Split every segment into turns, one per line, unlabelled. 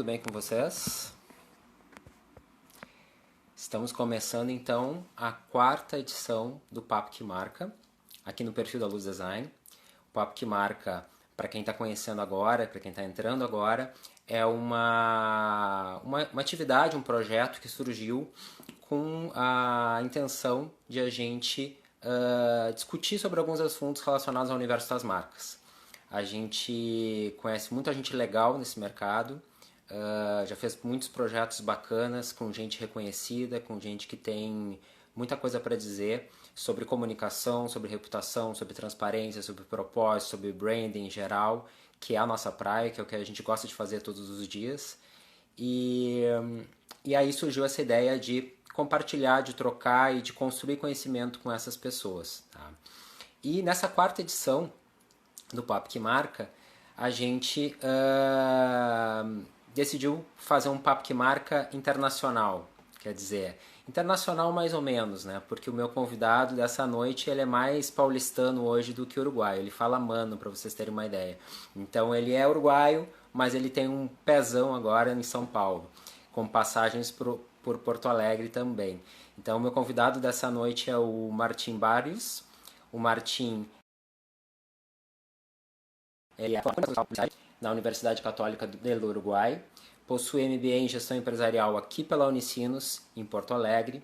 bem com vocês? Estamos começando então a quarta edição do Papo que Marca, aqui no perfil da Luz Design. O Papo que Marca, para quem está conhecendo agora, para quem está entrando agora, é uma atividade, um projeto que surgiu com a intenção de a gente discutir sobre alguns assuntos relacionados ao universo das marcas. A gente conhece muita gente legal nesse mercado, já fez muitos projetos bacanas com gente reconhecida, com gente que tem muita coisa para dizer sobre comunicação, sobre reputação, sobre transparência, sobre propósito, sobre branding em geral, que é a nossa praia, que é o que a gente gosta de fazer todos os dias. E aí surgiu essa ideia de compartilhar, de trocar e de construir conhecimento com essas pessoas. Tá? E nessa quarta edição do Papo que Marca, a gente decidiu fazer um Papo que Marca internacional. Quer dizer, internacional mais ou menos, né? Porque o meu convidado dessa noite, ele é mais paulistano hoje do que uruguaio. Ele fala mano, para vocês terem uma ideia. Então ele é uruguaio, mas ele tem um pezão agora em São Paulo, com passagens por Porto Alegre também. Então o meu convidado dessa noite é o Martim Barrios. O Martim ele é na Universidade Católica do Uruguai, possui MBA em Gestão Empresarial aqui pela Unicinos, em Porto Alegre,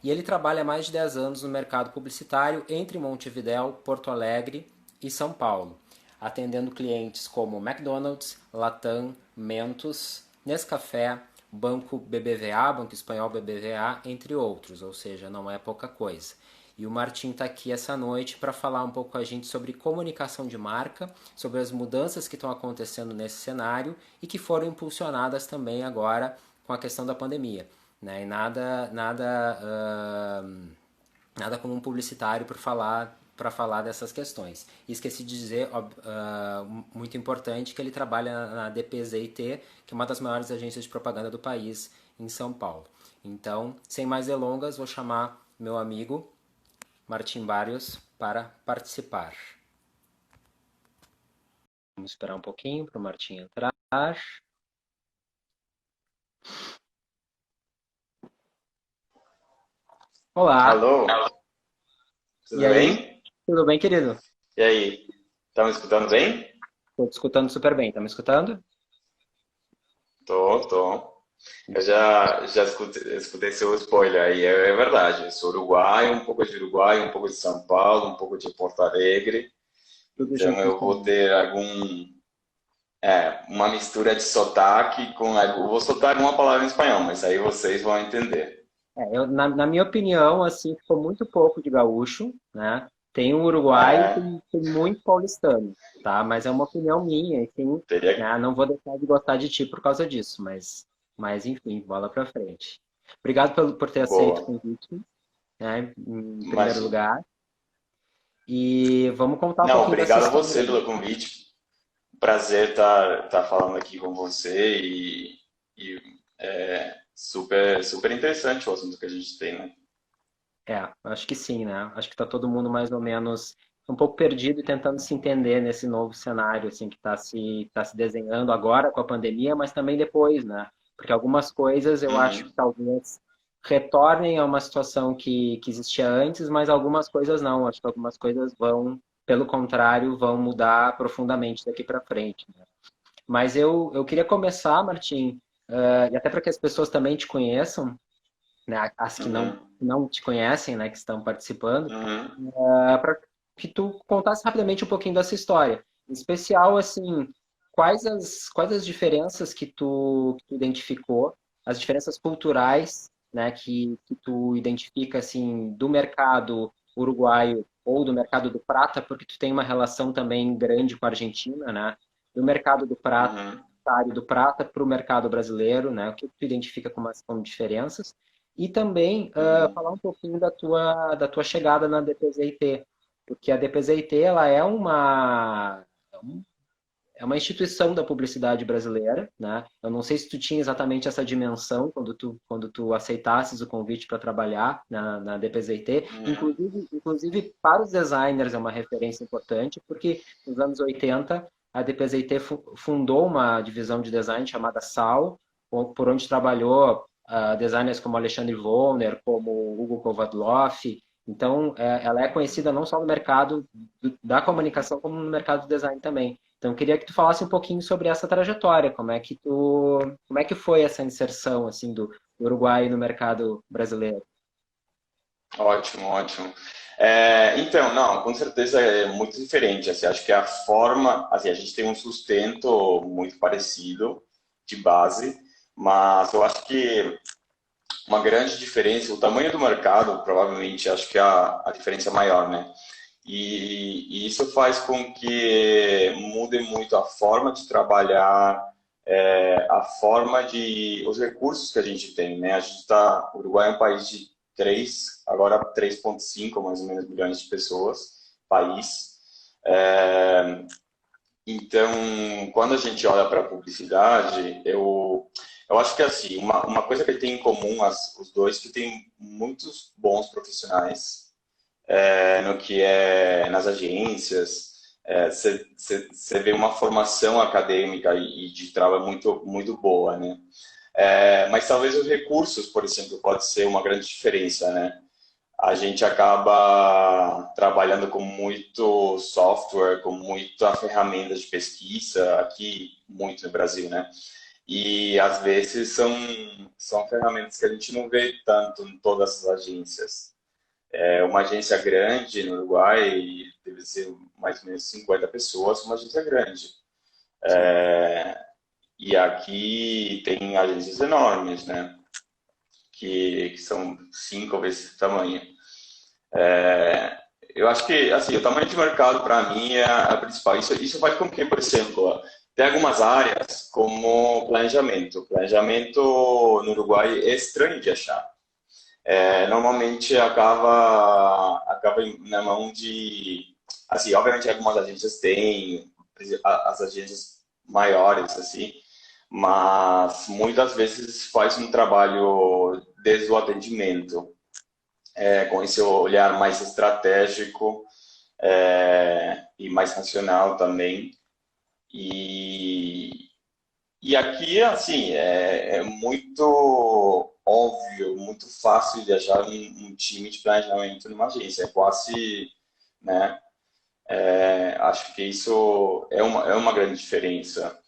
e ele trabalha há mais de 10 anos no mercado publicitário entre Montevidéu, Porto Alegre e São Paulo, atendendo clientes como McDonald's, Latam, Mentos, Nescafé, Banco BBVA, Banco Espanhol BBVA, entre outros, ou seja, não é pouca coisa. E o Martim está aqui essa noite para falar um pouco com a gente sobre comunicação de marca, sobre as mudanças que estão acontecendo nesse cenário e que foram impulsionadas também agora com a questão da pandemia. Né? E nada como um publicitário para falar dessas questões. E esqueci de dizer, muito importante, que ele trabalha na DPZIT, que é uma das maiores agências de propaganda do país, em São Paulo. Então, sem mais delongas, vou chamar meu amigo Martim Barrios para participar. Vamos esperar um pouquinho para o Martim entrar. Olá.
Alô,
E
tudo
aí?
bem?
Tudo bem, querido?
E aí, tá me escutando bem?
Estou te escutando super bem. Tá me escutando?
Tô. Eu já escutei seu spoiler aí, é verdade. Eu sou uruguaio, um pouco de Uruguai, um pouco de São Paulo, um pouco de Porto Alegre.
Tudo
Então
junto
eu vou
misturado.
ter uma mistura de sotaque com, eu vou soltar uma palavra em espanhol, mas aí vocês vão entender.
Na minha opinião, assim, ficou muito pouco de gaúcho, né? Tem um uruguaio,
É,
tem muito paulistano, tá? Mas é uma opinião minha, enfim,
teria,
né? Não vou deixar de gostar de ti por causa disso, mas enfim, bola pra frente. Obrigado por ter aceito o
boa.
convite, né? Em primeiro
Imagina.
lugar. E vamos contar um
Não,
pouquinho dessa
obrigado a
história
você
aí.
pelo convite. Prazer estar falando aqui com você e super interessante o assunto que a gente tem, né?
Acho que sim, né? Acho que tá todo mundo mais ou menos um pouco perdido e tentando se entender nesse novo cenário, assim, que tá se desenhando agora com a pandemia, mas também depois, né? Porque algumas coisas eu acho que
Uhum.
talvez retornem a uma situação que existia antes, mas algumas coisas não. Acho que algumas coisas vão, pelo contrário, vão mudar profundamente daqui para frente, né? Mas eu queria começar, Martim, e até para que as pessoas também te conheçam, né, as que
Uhum.
não te conhecem, né, que estão participando,
Uhum.
para que tu contasse rapidamente um pouquinho dessa história. Em especial, assim, quais as diferenças que tu identificou, as diferenças culturais, né, que tu identifica, assim, do mercado uruguaio ou do mercado do prata, porque tu tem uma relação também grande com a Argentina, né, do mercado do prata
Uhum.
do prata para o mercado brasileiro, né? O que tu identifica como diferenças? E também
Uhum.
falar um pouquinho da tua chegada na DPZIT, porque a DPZIT ela é uma instituição da publicidade brasileira, né? Eu não sei se tu tinha exatamente essa dimensão quando tu aceitasses o convite para trabalhar na DPZIT.
Uhum.
Inclusive, para os designers é uma referência importante, porque nos anos 80 a DPZIT fundou uma divisão de design chamada SAL, por onde trabalhou designers como Alexandre Wollner, como Hugo Kovadloff. Então, ela é conhecida não só no mercado da comunicação, como no mercado do design também. Então, eu queria que tu falasse um pouquinho sobre essa trajetória, como é que foi essa inserção assim do Uruguai no mercado brasileiro?
Ótimo, ótimo. Então, não, com certeza é muito diferente. Assim, acho que a forma, assim, a gente tem um sustento muito parecido de base, mas eu acho que uma grande diferença, o tamanho do mercado, provavelmente, acho que é a diferença maior, né? E isso faz com que mude muito a forma de trabalhar, a forma de, os recursos que a gente tem, né? A gente está, o Uruguai é um país de 3 agora 3,5 mais ou menos milhões de pessoas, país. Então, quando a gente olha para a publicidade, eu acho que assim, uma coisa que tem em comum os dois, que tem muitos bons profissionais, no que é nas agências, você vê uma formação acadêmica e de trabalho muito boa, né? Mas talvez os recursos, por exemplo, pode ser uma grande diferença, né? A gente acaba trabalhando com muito software, com muita ferramenta de pesquisa, aqui muito no Brasil, né? E às vezes são ferramentas que a gente não vê tanto em todas as agências. Uma agência grande no Uruguai deve ser mais ou menos 50 pessoas, uma agência grande.
Sim.
E aqui tem agências enormes, né? Que são 5 vezes o tamanho. Eu acho que assim, o tamanho de mercado para mim é a principal. Isso vai com que, por exemplo, ó, tem algumas áreas como planejamento. Planejamento no Uruguai é estranho de achar. Normalmente acaba na mão de, assim, obviamente algumas agências têm, as agências maiores, assim, mas muitas vezes faz um trabalho desde o atendimento, com esse olhar mais estratégico, e mais racional também. E, e aqui, assim, é muito óbvio, muito fácil de achar um time de planejamento numa agência. É quase, né? Acho que isso é uma grande diferença.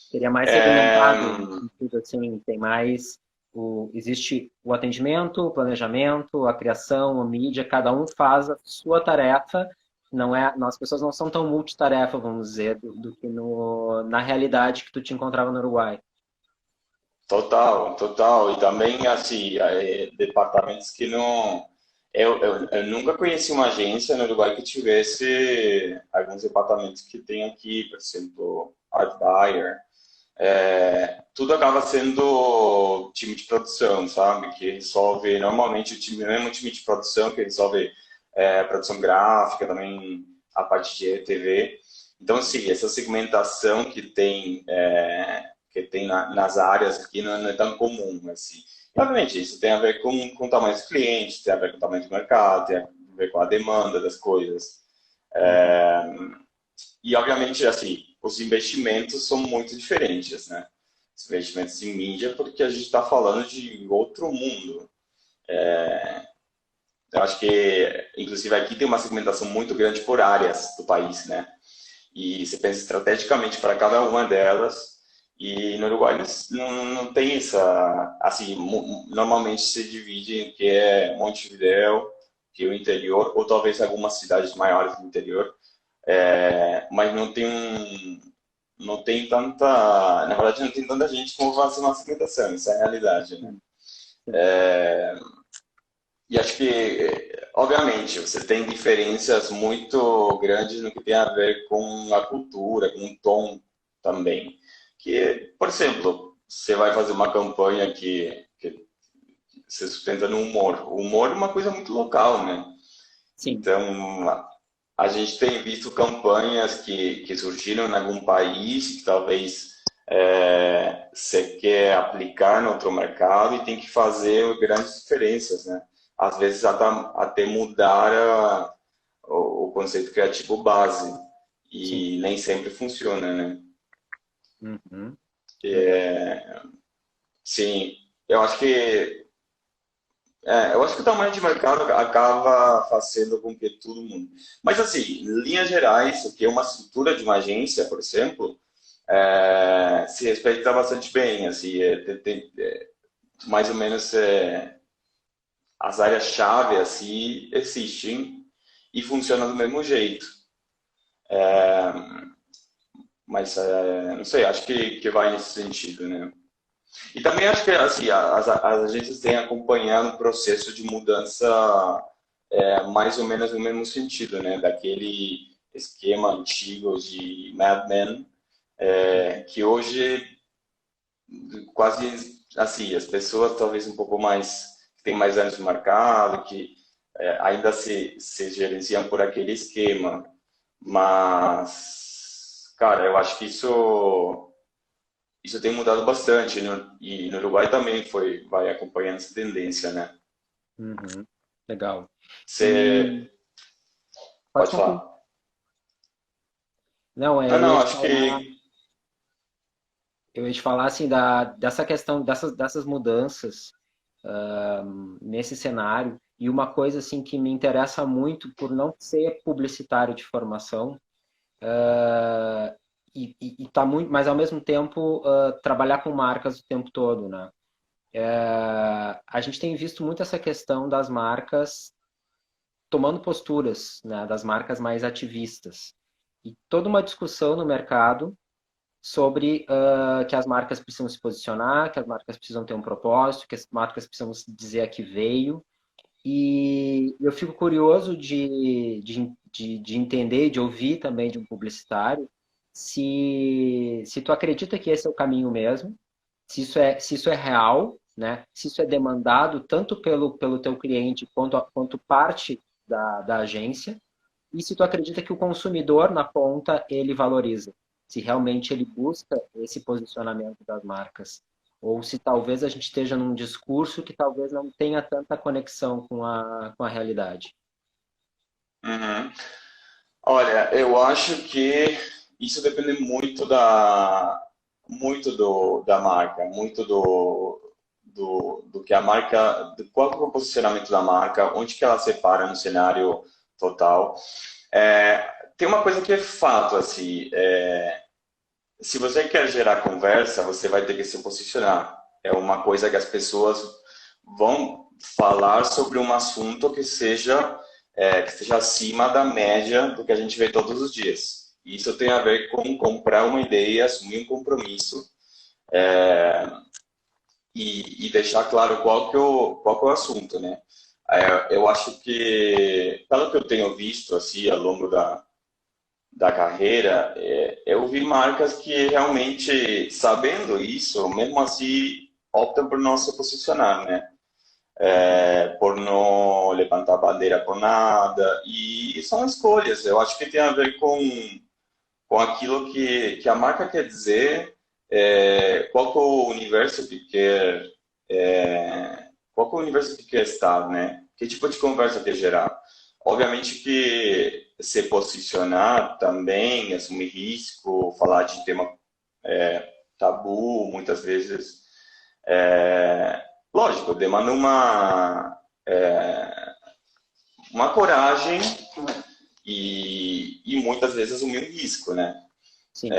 Seria mais
É,
segmentado, no sentido assim, tem mais existe o atendimento, o planejamento, a criação, a mídia, cada um faz a sua tarefa. Não é, as pessoas não são tão multitarefa, vamos dizer, do que na realidade que tu te encontrava no Uruguai.
total, total. E também, assim, departamentos que não. Eu nunca conheci uma agência no Uruguai que tivesse alguns departamentos que tem aqui, por exemplo, Art Buyer. Tudo acaba sendo time de produção, sabe? Que resolve, normalmente, mesmo time de produção que resolve produção gráfica, também a parte de TV. Então, sim, essa segmentação que tem nas áreas aqui não é tão comum, assim. E, obviamente, isso tem a ver com o tamanho dos clientes, tem a ver com o tamanho do mercado, tem a ver com a demanda das coisas.
Uhum.
E, obviamente, assim, os investimentos são muito diferentes, né? Os investimentos em mídia, porque a gente está falando de outro mundo. Eu acho que, inclusive, aqui tem uma segmentação muito grande por áreas do país, né? E você pensa estrategicamente para cada uma delas. E no Uruguai não tem essa. Assim, normalmente se divide em que é Montevidéu, que é o interior, ou talvez algumas cidades maiores do interior, mas não tem tanta, na verdade não tem tanta gente como fazer uma segmentação, isso é a realidade, né?
Sim, sim.
E acho que, obviamente, você tem diferenças muito grandes no que tem a ver com a cultura, com o tom também. Que, por exemplo, você vai fazer uma campanha que se sustenta no humor. O humor é uma coisa muito local, né?
Sim.
Então, a gente tem visto campanhas que surgiram em algum país que talvez você quer aplicar no outro mercado e tem que fazer grandes diferenças, né? Às vezes até mudar o conceito criativo base
Sim.
e nem sempre funciona, né?
Uhum.
É, sim, eu acho que eu acho que o tamanho de mercado acaba fazendo com que todo mundo. Mas assim, em linhas gerais, o que é uma estrutura de uma agência, por exemplo, se respeita bastante bem, assim, mais ou menos as áreas-chave assim existem e funcionam do mesmo jeito. Mas não sei, acho que vai nesse sentido, né? E também acho que assim, as agências têm acompanhado um processo de mudança mais ou menos no mesmo sentido, né? Daquele esquema antigo de Mad Men, que hoje quase assim, as pessoas talvez um pouco mais, que têm mais anos no mercado, que ainda se gerenciam por aquele esquema. Mas, cara, eu acho que isso tem mudado bastante, né? E no Uruguai também vai acompanhando essa tendência, né?
Uhum. Legal. E
Você
pode
pode
concluir.
falar.
Não,
Não,
eu ia
não,
te
acho
falar,
que.
assim dessa questão dessas mudanças nesse cenário e uma coisa assim que me interessa muito por não ser publicitário de formação e tá muito, mas ao mesmo tempo trabalhar com marcas o tempo todo, né? A gente tem visto muito essa questão das marcas tomando posturas, né, das marcas mais ativistas e toda uma discussão no mercado sobre que as marcas precisam se posicionar, que as marcas precisam ter um propósito, que as marcas precisam dizer a que veio. E eu fico curioso de entender, de ouvir também de um publicitário, se tu acredita que esse é o caminho mesmo, se isso é real, né? Se isso é demandado tanto pelo teu cliente quanto parte da agência, e se tu acredita que o consumidor na ponta ele valoriza, se realmente ele busca esse posicionamento das marcas, ou se talvez a gente esteja num discurso que talvez não tenha tanta conexão com a realidade.
Uhum. Olha, eu acho que isso depende muito da marca, muito do que a marca, do qual é o posicionamento da marca, onde que ela separa no cenário total. Tem uma coisa que é fato, assim, se você quer gerar conversa, você vai ter que se posicionar. É uma coisa que as pessoas vão falar sobre um assunto que esteja acima da média do que a gente vê todos os dias. Isso tem a ver com comprar uma ideia, assumir um compromisso e deixar claro qual que é o assunto, né? Eu acho que, pelo que eu tenho visto assim ao longo da carreira, eu vi marcas que realmente, sabendo isso, mesmo assim, optam por não se posicionar, né? Por não levantar bandeira por nada, e são escolhas. Eu acho que tem a ver com aquilo que a marca quer dizer, qual que é o universo que quer, qual que é o universo que quer estar, né? Que tipo de conversa quer gerar? Obviamente que se posicionar também, assumir risco, falar de tema tabu, muitas vezes, lógico, demanda uma coragem e muitas vezes assumir um risco, né?
Sim.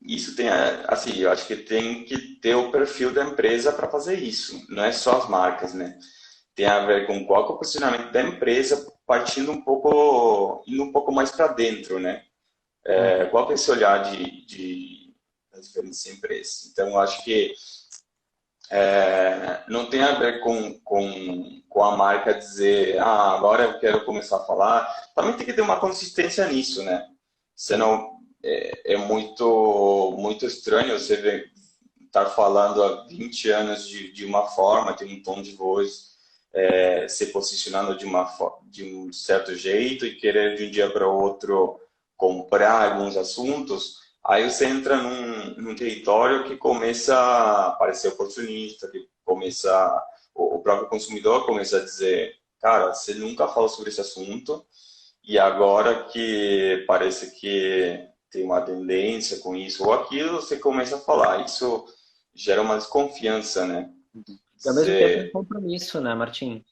Isso tem, assim, eu acho que tem que ter o perfil da empresa para fazer isso, não é só as marcas, né? Tem a ver com qual que é o posicionamento da empresa, partindo indo um pouco mais para dentro, né?
Uhum.
Qual que é esse olhar das diferentes empresas? Então, eu acho que não tem a ver com a marca dizer, agora eu quero começar a falar. Também tem que ter uma consistência nisso, né?
Sim.
Senão é muito, muito estranho você estar falando há 20 anos de uma forma, tem um tom de voz, se posicionando de um certo jeito e querer de um dia para o outro comprar alguns assuntos. Aí você entra num território que começa a parecer oportunista, que começa o próprio consumidor começa a dizer, cara, você nunca falou sobre esse assunto e agora que parece que tem uma tendência com isso ou aquilo, você começa a falar. gera uma desconfiança, né?
E ao mesmo tempo é um
Você...
compromisso, né, Martim?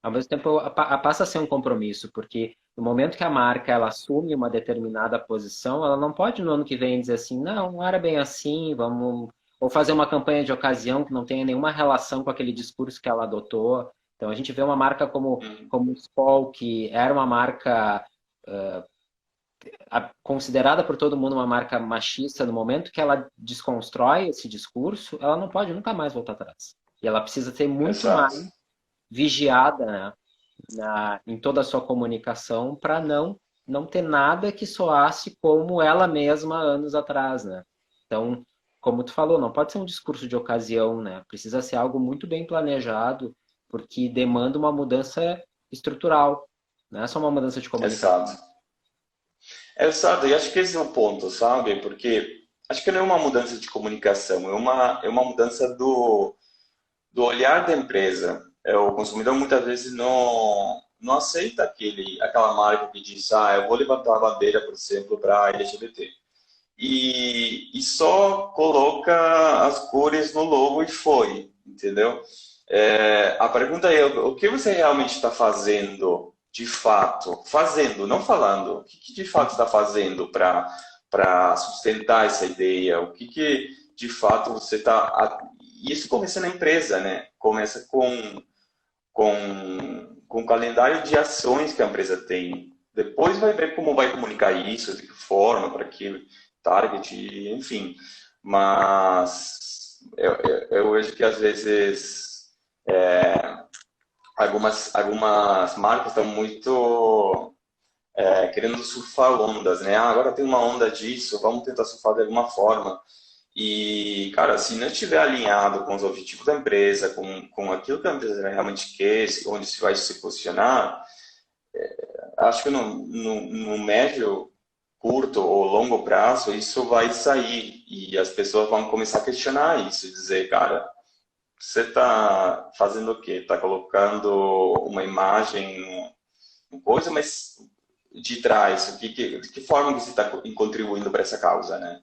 Ao mesmo tempo passa a ser um compromisso, porque no momento que a marca ela assume uma determinada posição, ela não pode no ano que vem dizer assim, não era bem assim, vamos ou fazer uma campanha de ocasião que não tenha nenhuma relação com aquele discurso que ela adotou. Então a gente vê uma marca
Uhum.
como o Skol, que era uma marca considerada por todo mundo uma marca machista, no momento que ela desconstrói esse discurso, ela não pode nunca mais voltar atrás. E ela precisa ser muito mais
Exato.
vigiada, né, em toda a sua comunicação para não ter nada que soasse como ela mesma anos atrás, né? Então, como tu falou, não pode ser um discurso de ocasião, né? Precisa ser algo muito bem planejado, porque demanda uma mudança estrutural, não é só uma mudança de
Exato.
comunicação.
Exato, e acho que esse é o ponto, sabe? Porque acho que não é uma mudança de comunicação, é uma mudança do olhar da empresa. O consumidor muitas vezes não aceita aquela marca que diz, eu vou levantar a bandeira, por exemplo, para LGBT. E só coloca as cores no logo e foi, entendeu? A pergunta é, o que você realmente está fazendo, de fato? Fazendo, não falando. O que de fato está fazendo para sustentar essa ideia? O que de fato você está... Isso começa na empresa, né? Começa com o calendário de ações que a empresa tem. Depois vai ver como vai comunicar isso, de que forma, para que target, enfim. Mas eu vejo que às vezes algumas marcas estão muito querendo surfar ondas, né? Agora tem uma onda disso, vamos tentar surfar de alguma forma. E, cara, se não estiver alinhado com os objetivos da empresa, com aquilo que a empresa realmente quer, onde se vai se posicionar, acho que no médio, curto ou longo prazo, isso vai sair e as pessoas vão começar a questionar isso e dizer, cara, você está fazendo o quê? Está colocando uma imagem, uma coisa, mas de trás, de que forma que você está contribuindo para essa causa, né?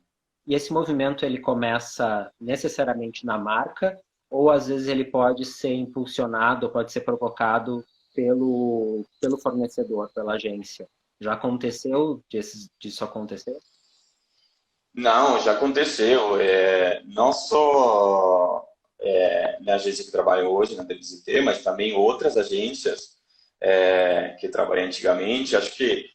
E esse movimento ele começa necessariamente na marca, ou às vezes ele pode ser impulsionado, pode ser provocado pelo fornecedor, pela agência. Já aconteceu disso acontecer?
Não, já aconteceu. Não só na agência que trabalho hoje, na DBZT, mas também outras agências que trabalhei antigamente. Acho que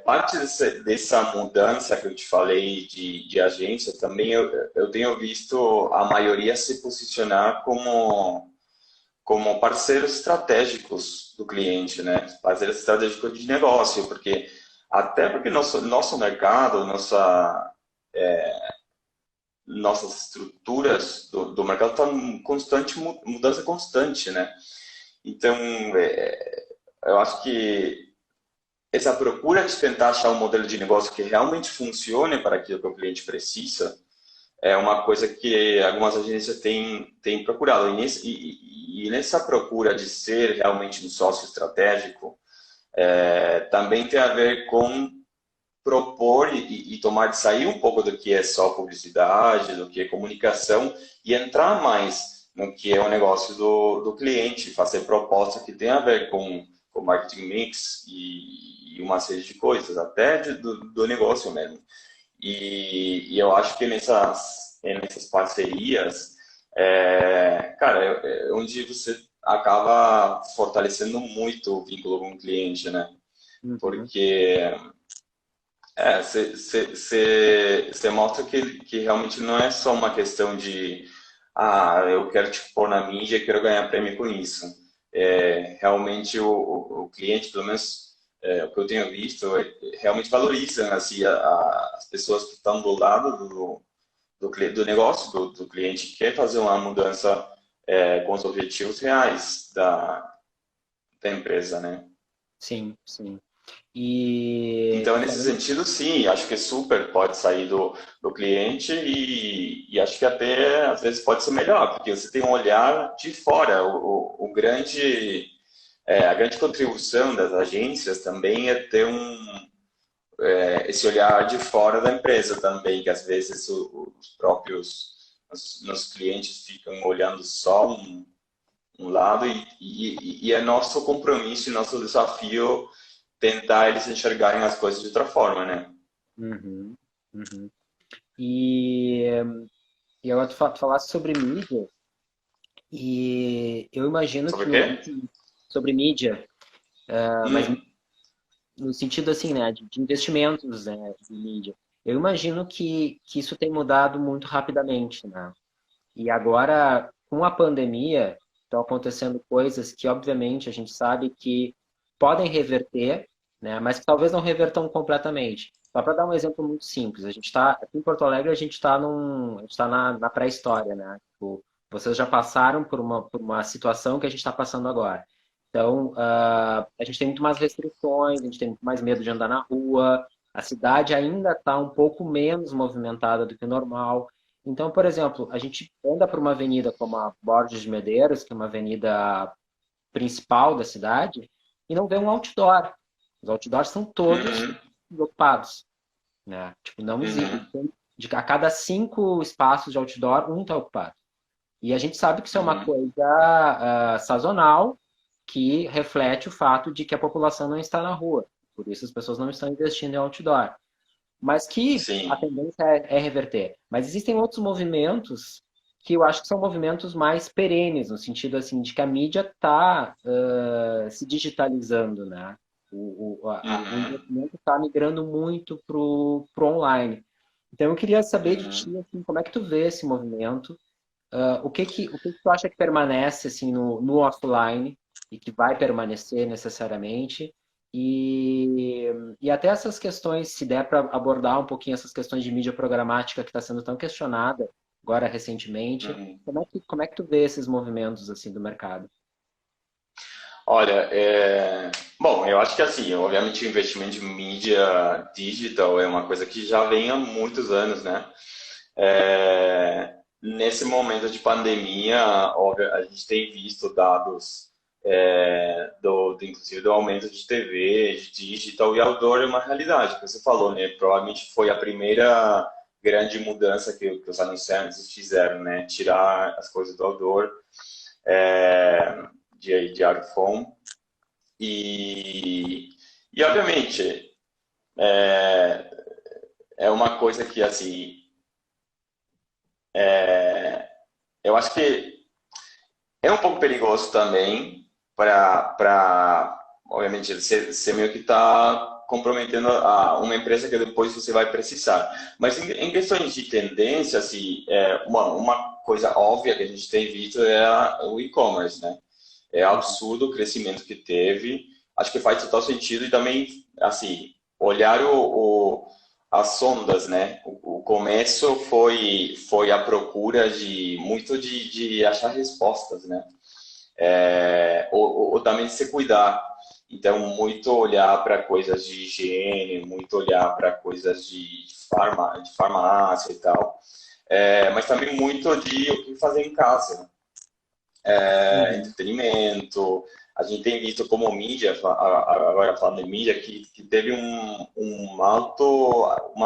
parte dessa mudança que eu te falei de agência, também eu tenho visto a maioria se posicionar como parceiros estratégicos do cliente, né? Parceiros estratégicos de negócio, porque até porque nosso mercado, nossas estruturas do mercado estão em constante mudança constante, né? Então, eu acho que essa procura de tentar achar um modelo de negócio que realmente funcione para aquilo que o cliente precisa é uma coisa que algumas agências têm procurado. E nessa procura de ser realmente um sócio estratégico, também tem a ver com propor e tomar de sair um pouco do que é só publicidade, do que é comunicação e entrar mais no que é o negócio do cliente, fazer propostas que tem a ver com marketing mix e uma série de coisas, até do negócio mesmo. E eu acho que nessas parcerias, cara, onde você acaba fortalecendo muito o vínculo com o cliente, né?
Uhum.
Porque você mostra que realmente não é só uma questão de eu quero te pôr na mídia e quero ganhar prêmio com isso. Realmente o cliente, pelo menos o que eu tenho visto, realmente valoriza assim, as pessoas que estão do lado do negócio do cliente que quer fazer uma mudança com os objetivos reais da empresa, né?
Sim, sim.
Então,
E
nesse
falando.
sentido, sim, acho que super pode sair do cliente e acho que até às vezes pode ser melhor, porque você tem um olhar de fora. A grande contribuição das agências também é ter esse olhar de fora da empresa também, que às vezes os próprios Os clientes ficam olhando só um lado e é nosso compromisso e nosso desafio tentar eles enxergarem as coisas de outra forma, né?
Uhum, uhum. E, e agora tu falaste sobre mídia, e eu imagino
Sobre
que
o quê?
sobre mídia, mas
Hum,
no sentido assim, né, de investimentos, né, de mídia. Eu imagino que isso tem mudado muito rapidamente, né? E agora, com a pandemia, estão acontecendo coisas que, obviamente, a gente sabe que podem reverter, né? Mas que talvez não revertam completamente. Só para dar um exemplo muito simples, a gente está aqui em Porto Alegre, a gente está na pré-história, né? Tipo, vocês já passaram por uma situação que a gente está passando agora. Então, a gente tem muito mais restrições, a gente tem muito mais medo de andar na rua, a cidade ainda está um pouco menos movimentada do que o normal. Então, por exemplo, a gente anda por uma avenida como a Borges de Medeiros, que é uma avenida principal da cidade, e não vê um outdoor. Os outdoors são todos
uhum,
ocupados, né? Tipo, não existe.
uhum,
A cada 5 espaços de outdoor, um está ocupado. E a gente sabe que isso é uma
uhum.
coisa sazonal que reflete o fato de que a população não está na rua. Por isso as pessoas não estão investindo em outdoor, mas que a
Sim.
tendência é reverter. Mas existem outros movimentos que eu acho que são movimentos mais perenes, no sentido assim de que a mídia está se digitalizando, né? O
Uhum,
investimento está migrando muito pro online. Então eu queria saber de
uhum.
ti, assim, como é que tu vê esse movimento? O que que tu acha que permanece assim no offline e que vai permanecer necessariamente? E, e até essas questões, se der para abordar um pouquinho essas questões de mídia programática que está sendo tão questionada agora recentemente,
Uhum.
como é que tu vê esses movimentos assim do mercado?
Olha, bom, eu acho que assim, obviamente o investimento em mídia digital é uma coisa que já vem há muitos anos, né? Nesse momento de pandemia, óbvio, a gente tem visto dados inclusive do aumento de TV, de digital e outdoor é uma realidade, que você falou, né? Provavelmente foi a primeira grande mudança que os anunciantes fizeram, né? Tirar as coisas do outdoor de out of home e, e obviamente é uma coisa que assim eu acho que é um pouco perigoso também para obviamente, você meio que está comprometendo uma empresa que depois você vai precisar. Mas em questões de tendência, assim, uma coisa óbvia que a gente tem visto é o e-commerce, né? É absurdo o crescimento que teve. Acho que faz total sentido e também, assim, olhar as sondas, né? O começo foi a procura de muito de achar respostas, né? Ou também de se cuidar. Então, muito olhar para coisas de higiene, muito olhar para coisas de farmácia e tal. Mas também muito de o que fazer em casa,
Uhum.
entretenimento. A gente tem visto como mídia, agora falando de mídia, que teve uma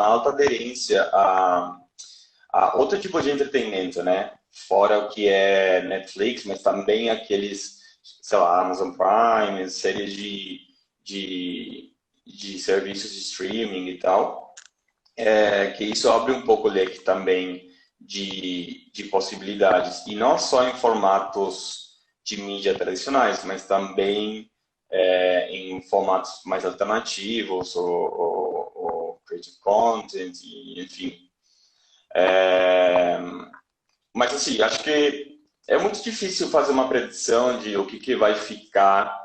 alta aderência a outro tipo de entretenimento, né? Fora o que é Netflix, mas também aqueles, sei lá, Amazon Prime, séries de serviços de streaming e tal, que isso abre um pouco o leque também de possibilidades, e não só em formatos de mídia tradicionais, mas também em formatos mais alternativos, ou creative content, e, enfim. Mas assim, acho que é muito difícil fazer uma predição de o que vai ficar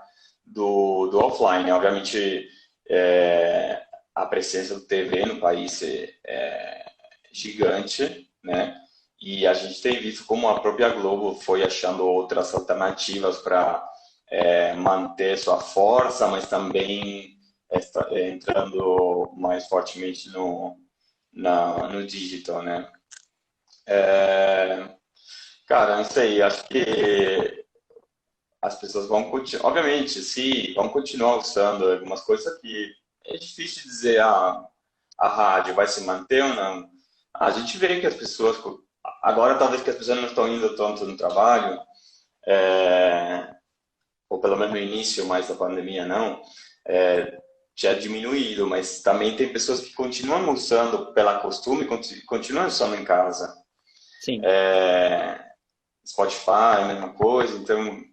do offline. Obviamente, a presença do TV no país é gigante, né? E a gente tem visto como a própria Globo foi achando outras alternativas para manter sua força, mas também entrando mais fortemente no digital, né? Cara, não sei, acho que as pessoas vão continuar, obviamente, se vão continuar usando algumas coisas que é difícil dizer a rádio vai se manter ou não. A gente vê que as pessoas agora talvez que as pessoas não estão indo tanto no trabalho, é, ou pelo menos no início mais da pandemia não, tinha diminuído, mas também tem pessoas que continuam usando pela costume, continuam usando em casa.
Sim.
Spotify, a mesma coisa, então,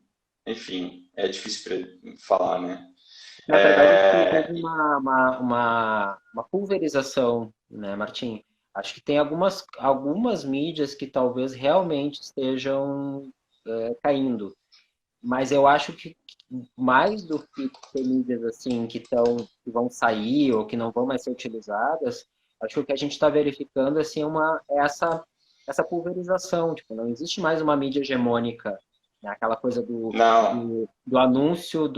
enfim, é difícil falar, né?
Na verdade, acho que teve uma pulverização, né, Martim? Acho que tem algumas mídias que talvez realmente estejam caindo. Mas eu acho que mais do que ter mídias assim que vão sair ou que não vão mais ser utilizadas, acho que o que a gente está verificando assim, é essa pulverização. Tipo, não existe mais uma mídia hegemônica, né? Aquela coisa
Não.
do anúncio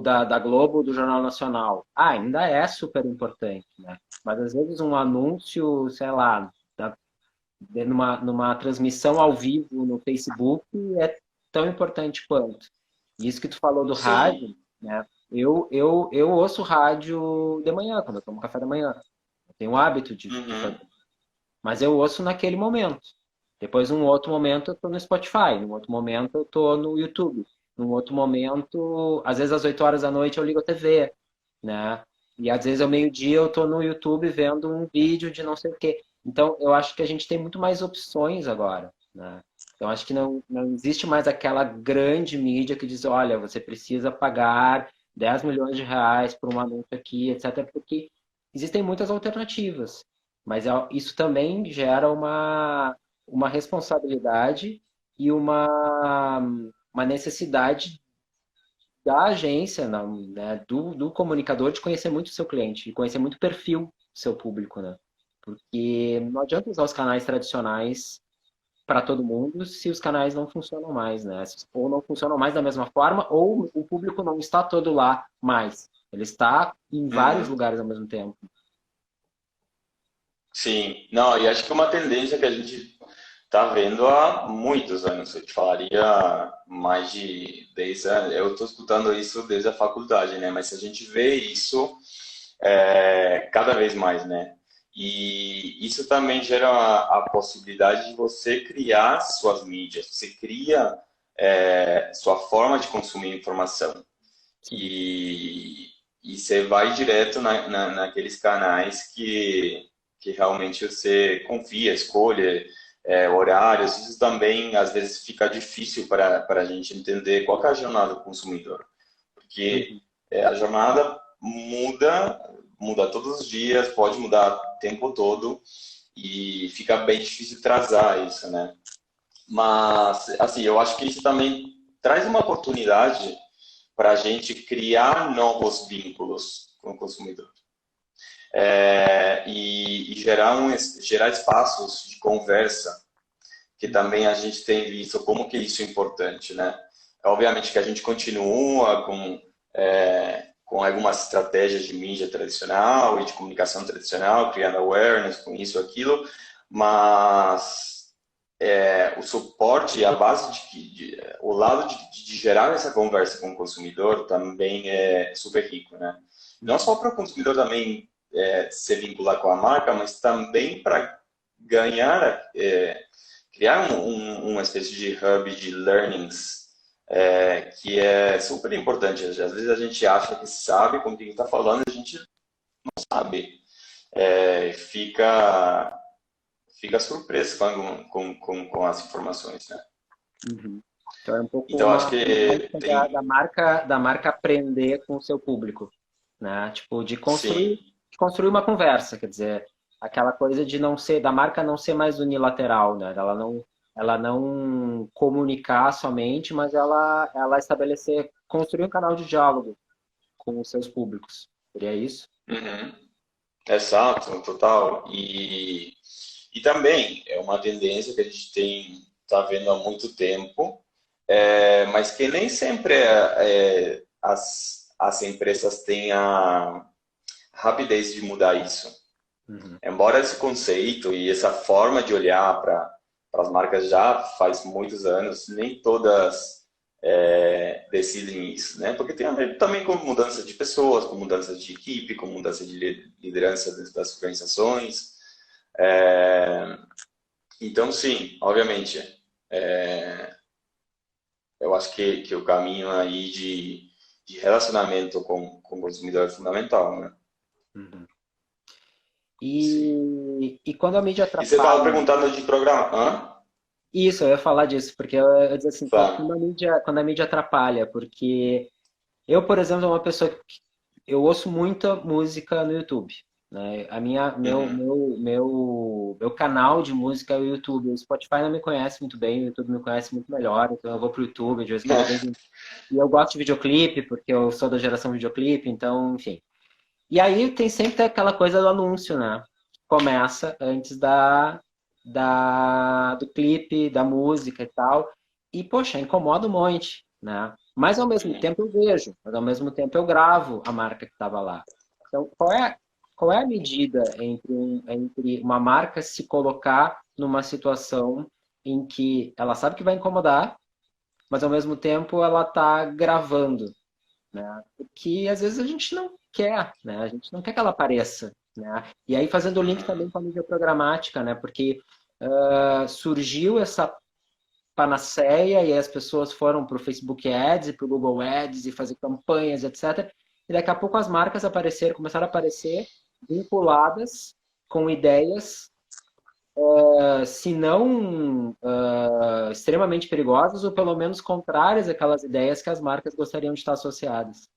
da Globo, do Jornal Nacional. Ah, ainda é super importante, né? Mas às vezes um anúncio, sei lá, numa transmissão ao vivo no Facebook é tão importante quanto. Isso que tu falou do
Sim.
rádio, né? Eu ouço rádio de manhã, quando eu tomo café da manhã. Eu tenho o hábito de
Uhum.
fazer. Mas eu ouço naquele momento. Depois, num outro momento, eu tô no Spotify. Num outro momento, eu tô no YouTube. Num outro momento, às vezes às 8 horas da noite, eu ligo a TV, né? E às vezes ao meio-dia eu tô no YouTube vendo um vídeo de não sei o quê. Então, eu acho que a gente tem muito mais opções agora, né? Então, acho que não existe mais aquela grande mídia que diz, olha, você precisa pagar 10 milhões de reais por um anúncio aqui, etc. Porque existem muitas alternativas. Mas isso também gera uma responsabilidade e uma necessidade da agência, né, do comunicador de conhecer muito o seu cliente, de conhecer muito o perfil do seu público, né? Porque não adianta usar os canais tradicionais para todo mundo se os canais não funcionam mais, né? Ou não funcionam mais da mesma forma, ou o público não está todo lá mais. Ele está em vários
Uhum.
lugares ao mesmo tempo.
Sim. Não, e acho que é uma tendência que a gente está vendo há muitos anos. Eu te falaria mais de 10 anos. Eu estou escutando isso desde a faculdade, né? Mas a gente vê isso cada vez mais, né? E isso também gera a possibilidade de você criar suas mídias, você cria sua forma de consumir informação.
Sim.
E, e você vai direto naqueles canais que realmente você confia, escolhe horários. Isso também, às vezes, fica difícil para a gente entender qual que é a jornada do consumidor. Porque
Uhum.
a jornada muda todos os dias, pode mudar o tempo todo e fica bem difícil traçar isso, né? Mas, assim, eu acho que isso também traz uma oportunidade para a gente criar novos vínculos com o consumidor e gerar espaços de conversa que também a gente tem visto como que isso é importante, né? Obviamente que a gente continua com algumas estratégias de mídia tradicional e de comunicação tradicional, criando awareness com isso, aquilo, mas o suporte, a base o lado de gerar essa conversa com o consumidor também é super rico, né? Não só para o consumidor também se vincular com a marca, mas também para ganhar, criar uma espécie de hub de learnings que é super importante. Às vezes a gente acha que sabe com quem está falando, a gente não sabe. Fica surpreso com as informações, né?
Uhum. Então é um pouco
Então, acho
uma
que
lógica
tem,
da marca aprender com o seu público, né? Tipo,
sim,
de construir uma conversa, quer dizer, aquela coisa de não ser, da marca não ser mais unilateral, né? Ela não comunicar somente, mas ela estabelecer, construir um canal de diálogo com os seus públicos. Seria isso?
uhum, exato, total. E também é uma tendência que a gente está vendo há muito tempo, mas que nem sempre as empresas têm a rapidez de mudar isso.
Uhum.
Embora esse conceito e essa forma de olhar para as marcas já faz muitos anos, nem todas decidem isso, né? Porque tem a ver também com mudança de pessoas, com mudança de equipe, com mudança de liderança das organizações. Então, sim, obviamente, é, eu acho que o caminho aí de relacionamento com o consumidor é fundamental, né?
Uhum.
Sim.
E quando a mídia
E você estava
atrapalha,
perguntando de programa. Hã?
isso, eu ia falar disso, porque eu ia dizer assim,
Tá.
quando a mídia atrapalha, porque eu, por exemplo, sou uma pessoa que eu ouço muita música no YouTube, né?
Uhum.
Meu canal de música é o YouTube. O Spotify não me conhece muito bem, o YouTube me conhece muito melhor, então eu vou pro YouTube de vez em... E eu gosto de videoclipe, porque eu sou da geração videoclipe, então, enfim. E aí tem sempre aquela coisa do anúncio, né? Começa antes do clipe, da música e tal. E, poxa, incomoda um monte, né? Mas ao mesmo tempo eu vejo, mas ao mesmo tempo eu gravo a marca que estava lá. Então, qual é a medida entre uma marca se colocar numa situação em que ela sabe que vai incomodar, mas ao mesmo tempo ela está gravando, né? Que às vezes a gente não quer, né? A gente não quer que ela apareça, né? E aí fazendo o link também
Uhum.
com a mídia programática, né? Porque surgiu essa panaceia e aí as pessoas foram para o Facebook Ads e para o Google Ads e fazer campanhas, etc. E daqui a pouco as marcas apareceram, começaram a aparecer vinculadas com ideias, se não extremamente perigosas, ou pelo menos contrárias àquelas ideias que as marcas gostariam de estar associadas.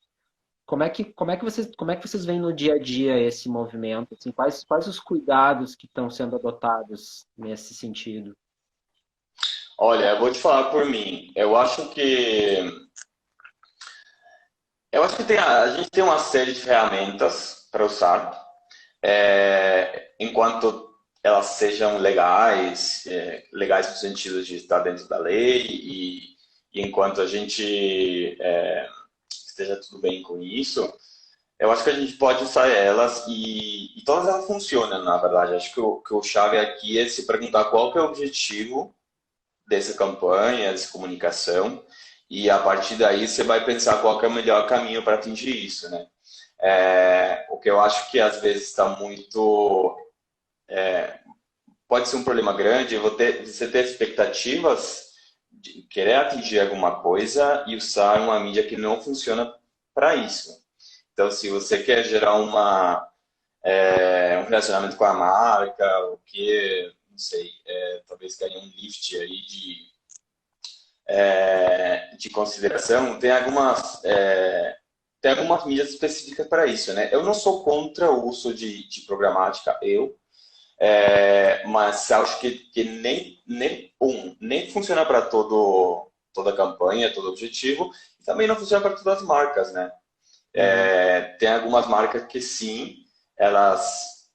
Como é que vocês veem no dia a dia esse movimento? Assim, quais os cuidados que estão sendo adotados nesse sentido?
Olha, eu vou te falar por mim. Eu acho que a gente tem uma série de ferramentas para usar, enquanto elas sejam legais, legais no sentido de estar dentro da lei e enquanto a gente esteja tudo bem com isso, eu acho que a gente pode usar elas e todas elas funcionam, na verdade. Acho que o chave aqui é se perguntar qual que é o objetivo dessa campanha, dessa comunicação, e a partir daí você vai pensar qual que é o melhor caminho para atingir isso, né? O que eu acho que às vezes está muito... Pode ser um problema grande, você ter expectativas de querer atingir alguma coisa e usar uma mídia que não funciona para isso. Então, se você quer gerar um relacionamento com a marca, o que, não sei, talvez ganhe um lift aí de consideração, tem algumas mídias específicas para isso, né? Eu não sou contra o uso de programática, mas acho que nem funciona para toda a campanha, todo objetivo, e também não funciona para todas as marcas, né?
Uhum,
Tem algumas marcas que sim, elas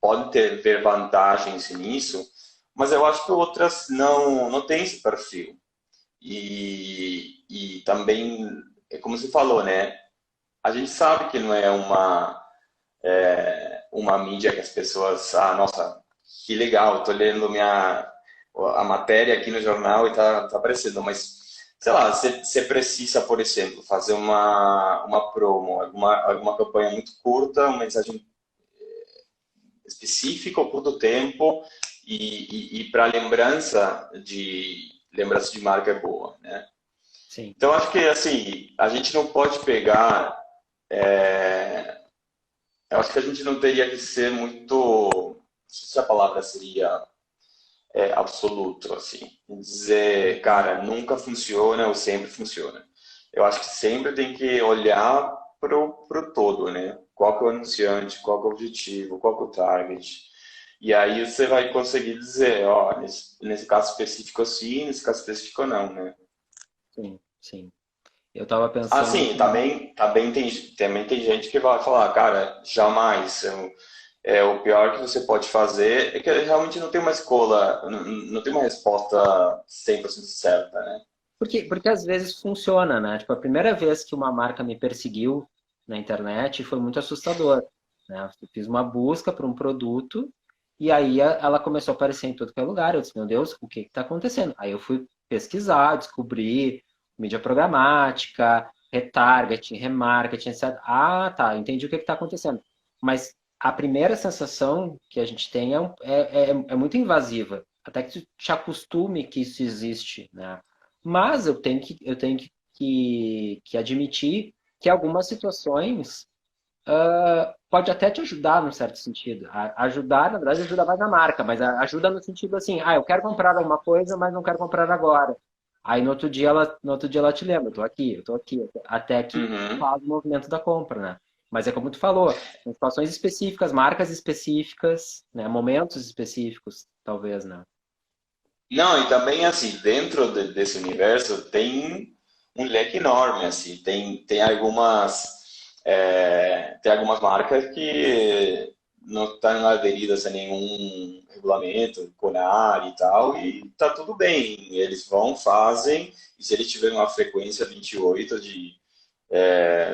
podem ver vantagens nisso, mas eu acho que outras não têm esse perfil. E também, é como você falou, né? A gente sabe que não é uma mídia que as pessoas, nossa, que legal, estou lendo a matéria aqui no jornal e tá aparecendo, mas sei lá, você precisa, por exemplo, fazer uma promo, alguma campanha muito curta, uma mensagem específica, ou curto tempo, e para lembrança de marca é boa, né?
sim.
Então, acho que, assim, a gente não pode pegar. Eu acho que a gente não teria que ser muito. Não sei se a palavra seria absoluto, assim. Dizer, cara, nunca funciona ou sempre funciona. Eu acho que sempre tem que olhar pro todo, né? Qual que é o anunciante, qual que é o objetivo, qual que é o target. E aí você vai conseguir dizer, ó, nesse caso específico sim, nesse caso específico não, né?
Sim, sim. Eu estava
Ah,
pensando
sim,
que
também tem gente que vai falar, cara, jamais. O pior que você pode fazer é que realmente não tem uma escola, não tem uma resposta 100% certa, né?
porque às vezes funciona, né? Tipo, a primeira vez que uma marca me perseguiu na internet foi muito assustador, né? Eu fiz uma busca para um produto e aí ela começou a aparecer em todo que é lugar. Eu disse, meu Deus, o que está acontecendo? Aí eu fui pesquisar, descobri mídia programática, retargeting, remarketing, etc. Ah, tá, entendi o que está acontecendo. Mas a primeira sensação que a gente tem é muito invasiva, até que tu te acostume que isso existe, né? Mas eu tenho que admitir que algumas situações pode até te ajudar num certo sentido. Ajudar, na verdade, ajuda mais na marca, mas ajuda no sentido assim, eu quero comprar alguma coisa, mas não quero comprar agora. Aí no outro dia ela te lembra, eu tô aqui, até que
Uhum.
faz o movimento da compra, né? Mas é como tu falou, em situações específicas, marcas específicas, né? Momentos específicos, talvez, né?
Não, e também assim, dentro desse universo tem um leque enorme, assim, tem algumas marcas que não estão aderidas a nenhum regulamento, CONAR e tal, e tá tudo bem, eles vão, fazem, e se eles tiverem uma frequência 28 de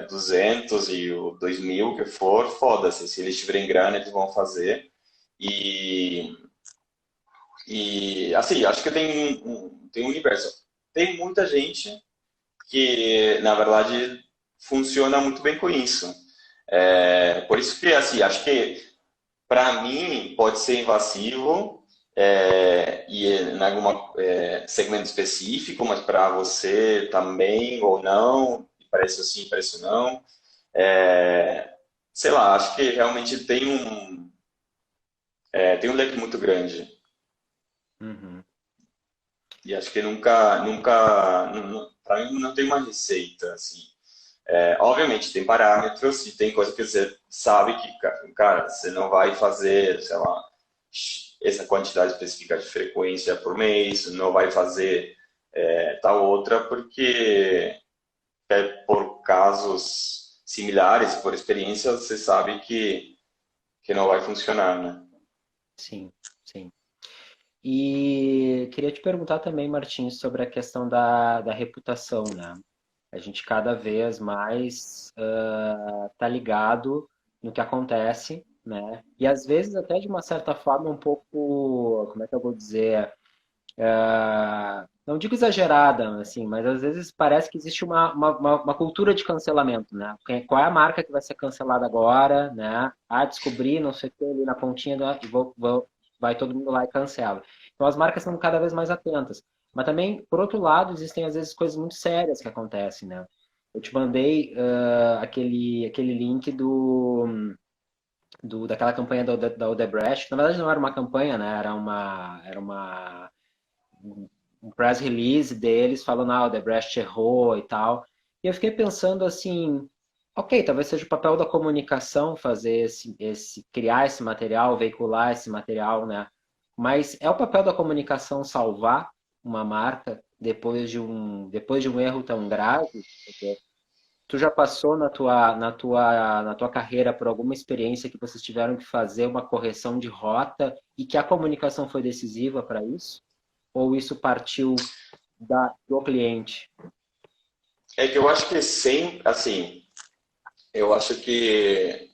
200 e o 2000 que for, foda-se, se eles tiverem grana eles vão fazer, e assim, acho que tem um universo. Tem muita gente que, na verdade, funciona muito bem com isso. Por isso que, assim, acho que para mim pode ser invasivo e em algum segmento específico, mas para você também ou não, parece assim, parece não. É, sei lá, acho que realmente tem um leque muito grande.
Uhum.
E acho que nunca, para mim não tem uma receita, assim. Obviamente tem parâmetros e tem coisa que você sabe que, cara, você não vai fazer, sei lá, essa quantidade específica de frequência por mês, não vai fazer tal outra, porque por casos similares, por experiência, você sabe que não vai funcionar, né?
Sim, sim. E queria te perguntar também, Martins, sobre a questão da reputação, né? A gente cada vez mais tá ligado no que acontece, né? E às vezes até de uma certa forma um pouco, como é que eu vou dizer, não digo exagerada, assim, mas às vezes parece que existe uma cultura de cancelamento, né? Qual é a marca que vai ser cancelada agora, né? Descobri, não sei o que, ali na pontinha, e vai todo mundo lá e cancela. Então as marcas estão cada vez mais atentas. Mas também, por outro lado, existem às vezes coisas muito sérias que acontecem, né? Eu te mandei aquele link daquela campanha da Odebrecht. Na verdade, não era uma campanha, né? Um press release deles falando, o Odebrecht errou e tal. E eu fiquei pensando assim, ok, talvez seja o papel da comunicação fazer criar esse material, veicular esse material, né? Mas é o papel da comunicação salvar uma marca depois de um erro tão grave? Tu já passou na tua carreira por alguma experiência que vocês tiveram que fazer uma correção de rota e que a comunicação foi decisiva para isso? Ou isso partiu do cliente?
É que eu acho que sempre, assim, eu acho que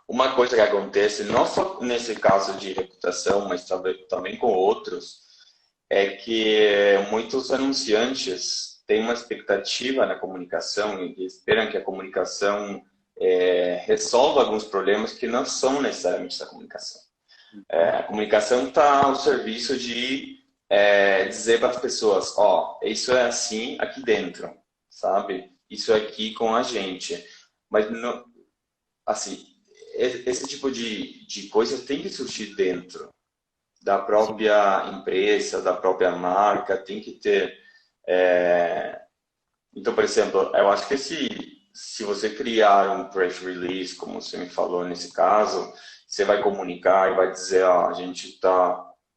uma coisa que acontece, não só nesse caso de reputação, mas também com outros, é que muitos anunciantes têm uma expectativa na comunicação e esperam que a comunicação resolva alguns problemas que não são necessariamente da comunicação. A comunicação está ao serviço de dizer para as pessoas, isso é assim aqui dentro, sabe? Isso é aqui com a gente. Mas não, assim, esse tipo de coisa tem que surgir dentro da
Sim,
própria empresa, da própria marca, tem que ter. Então, por exemplo, eu acho que se você criar um press release, como você me falou nesse caso, você vai comunicar e vai dizer, a gente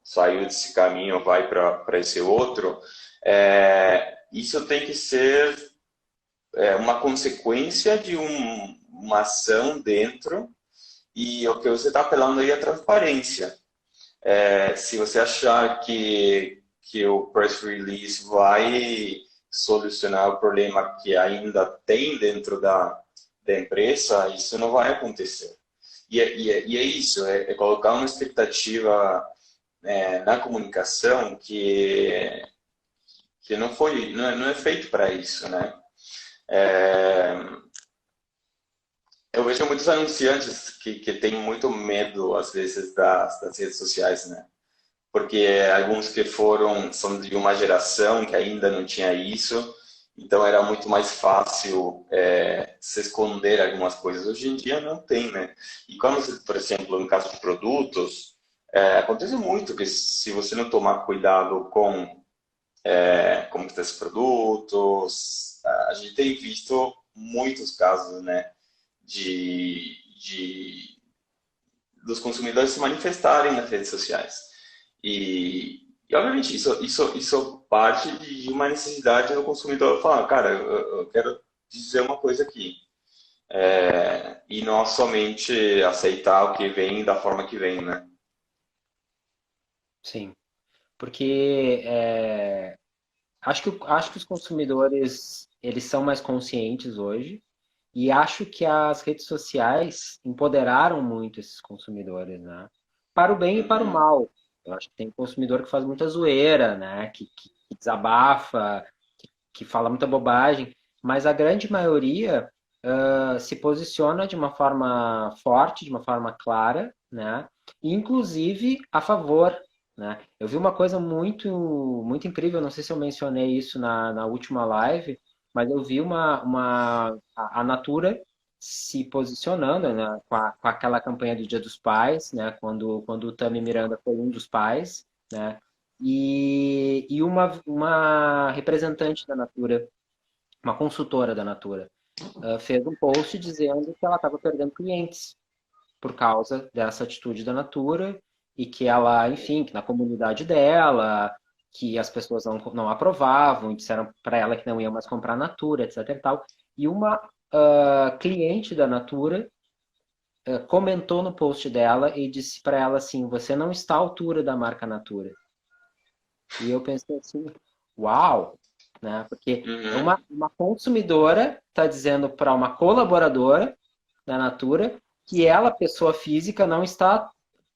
saiu desse caminho, vai para esse outro, isso tem que ser uma consequência de uma ação dentro, e o que você está apelando aí é a transparência. Se você achar que o press release vai solucionar o problema que ainda tem dentro da empresa, isso não vai acontecer. E é isso, é colocar uma expectativa na comunicação que não é feito para isso, né? É, eu vejo muitos anunciantes que têm muito medo, às vezes, das redes sociais, né? Porque alguns que são de uma geração que ainda não tinha isso, então era muito mais fácil se esconder algumas coisas. Hoje em dia não tem, né? E quando, por exemplo, no caso de produtos, acontece muito que se você não tomar cuidado com como estão esses produtos, a gente tem visto muitos casos, né, de dos consumidores se manifestarem nas redes sociais. E obviamente, isso parte de uma necessidade do consumidor falar, cara, eu quero dizer uma coisa aqui. E não somente aceitar o que vem da forma que vem, né?
Sim, porque acho que os consumidores eles são mais conscientes hoje e acho que as redes sociais empoderaram muito esses consumidores, né? Para o bem e para o
Uhum.
mal. Eu acho que tem consumidor que faz muita zoeira, né? Que desabafa, que fala muita bobagem, mas a grande maioria se posiciona de uma forma forte, de uma forma clara, né? Inclusive a favor, né? Eu vi uma coisa muito incrível, não sei se eu mencionei isso na última live, mas eu vi a Natura se posicionando, né, com aquela campanha do Dia dos Pais, né, quando o Tami Miranda foi um dos pais, né, e uma representante da Natura, uma consultora da Natura, fez um post dizendo que ela estava perdendo clientes por causa dessa atitude da Natura e que ela, enfim, que na comunidade dela, que as pessoas não aprovavam e disseram para ela que não iam mais comprar Natura, etc e tal. E uma cliente da Natura comentou no post dela e disse para ela assim: você não está à altura da marca Natura. E eu pensei assim, uau, né? Porque é
Uhum.
uma consumidora está dizendo para uma colaboradora da Natura que ela, pessoa física, não está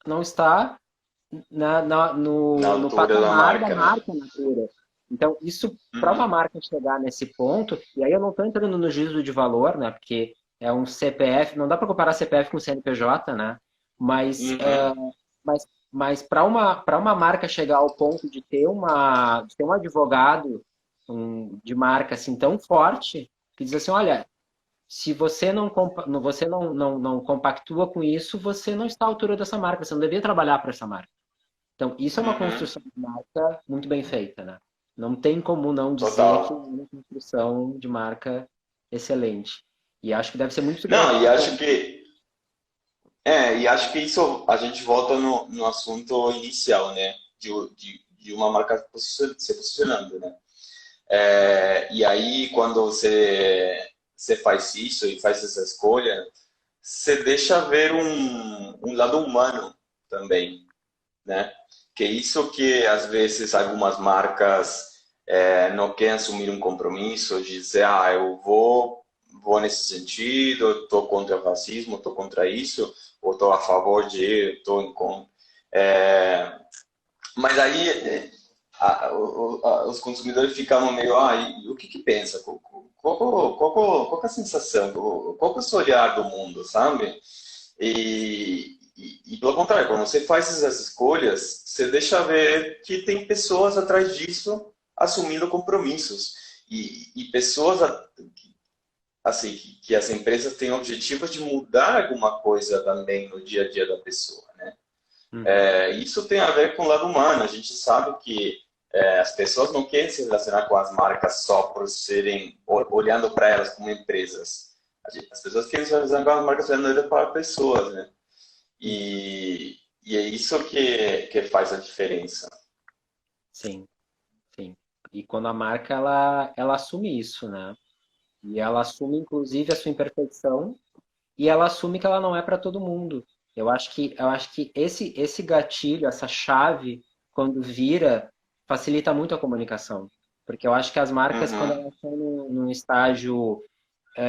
Na
no
altura da
patamar da
marca, né?
marca Natura. Então, isso, para uma
Uhum.
marca chegar nesse ponto, e aí eu não estou entrando no juízo de valor, né? Porque é um CPF, não dá para comparar CPF com CNPJ, né? Mas
Uhum.
mas para uma marca chegar ao ponto de ter um advogado de marca assim tão forte, que diz assim, olha, se você não compactua com isso, você não está à altura dessa marca, você não devia trabalhar para essa marca. Então, isso é uma
Uhum.
construção de marca muito bem feita, né? Não tem como não dizer que é
Total.
uma construção de marca excelente. E acho que deve ser muito
Não,
gratificante.
e acho que isso a gente volta no assunto inicial, né? De uma marca se posicionando, né? E aí, quando você faz isso e faz essa escolha, você deixa ver um lado humano também, né? Que é isso que às vezes algumas marcas não querem assumir um compromisso de dizer, eu vou nesse sentido, eu estou contra o racismo, estou contra isso, ou estou a favor de, estou em contra. É, mas aí os consumidores ficavam meio, e o que pensa? Qual que é a sensação? Qual que é o seu olhar do mundo, sabe? E pelo contrário, quando você faz essas escolhas, você deixa ver que tem pessoas atrás disso assumindo compromissos. E pessoas assim que as empresas têm objetivos de mudar alguma coisa também no dia a dia da pessoa, né?
Uhum.
Isso tem a ver com o lado humano. A gente sabe que as pessoas não querem se relacionar com as marcas só por serem olhando para elas como empresas. As pessoas querem se relacionar com as marcas olhando para pessoas, né? E é isso que faz a diferença.
Sim, sim. E quando a marca ela assume isso, né? E ela assume inclusive a sua imperfeição e ela assume que ela não é para todo mundo. Eu acho que esse gatilho, essa chave, quando vira, facilita muito a comunicação. Porque eu acho que as marcas, quando
Uhum,
elas estão num estágio